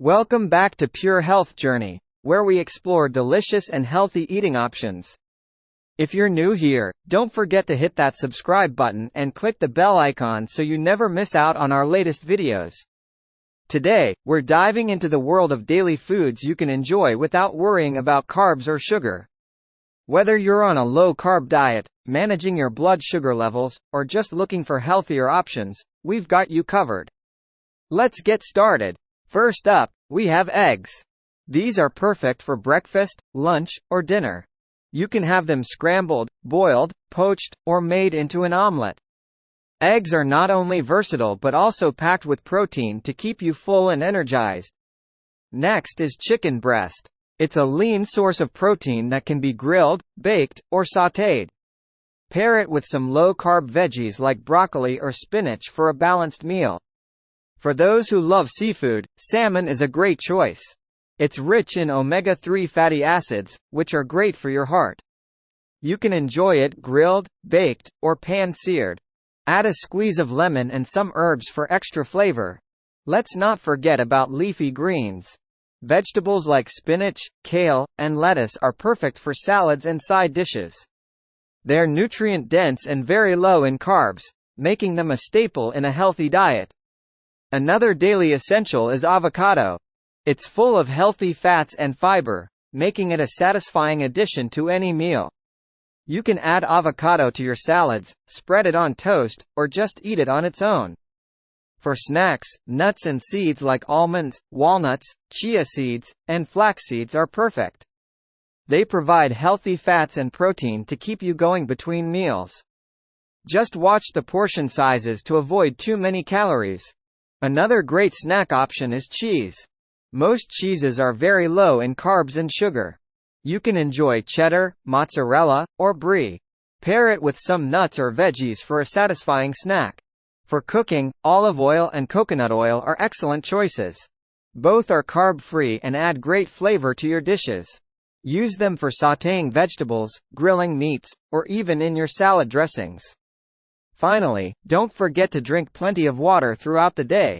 Welcome back to Pure Health Journey, where we explore delicious and healthy eating options. If you're new here, don't forget to hit that subscribe button and click the bell icon so you never miss out on our latest videos. Today, we're diving into the world of daily foods you can enjoy without worrying about carbs or sugar. Whether you're on a low-carb diet, managing your blood sugar levels, or just looking for healthier options, we've got you covered. Let's get started. First up, we have eggs. These are perfect for breakfast, lunch, or dinner. You can have them scrambled, boiled, poached, or made into an omelet. Eggs are not only versatile but also packed with protein to keep you full and energized. Next is chicken breast. It's a lean source of protein that can be grilled, baked, or sautéed. Pair it with some low-carb veggies like broccoli or spinach for a balanced meal. For those who love seafood, salmon is a great choice. It's rich in omega-3 fatty acids, which are great for your heart. You can enjoy it grilled, baked, or pan-seared. Add a squeeze of lemon and some herbs for extra flavor. Let's not forget about leafy greens. Vegetables like spinach, kale, and lettuce are perfect for salads and side dishes. They're nutrient-dense and very low in carbs, making them a staple in a healthy diet. Another daily essential is avocado. It's full of healthy fats and fiber, making it a satisfying addition to any meal. You can add avocado to your salads, spread it on toast, or just eat it on its own. For snacks, nuts and seeds like almonds, walnuts, chia seeds, and flax seeds are perfect. They provide healthy fats and protein to keep you going between meals. Just watch the portion sizes to avoid too many calories. Another great snack option is cheese. Most cheeses are very low in carbs and sugar. You can enjoy cheddar, mozzarella, or brie. Pair it with some nuts or veggies for a satisfying snack. For cooking, olive oil and coconut oil are excellent choices. Both are carb-free and add great flavor to your dishes. Use them for sautéing vegetables, grilling meats, or even in your salad dressings. Finally, don't forget to drink plenty of water throughout the day.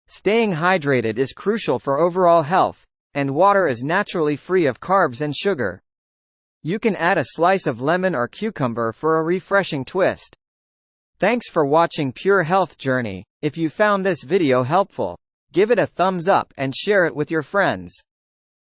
Staying hydrated is crucial for overall health, and water is naturally free of carbs and sugar. You can add a slice of lemon or cucumber for a refreshing twist. Thanks for watching Pure Health Journey. If you found this video helpful, give it a thumbs up and share it with your friends.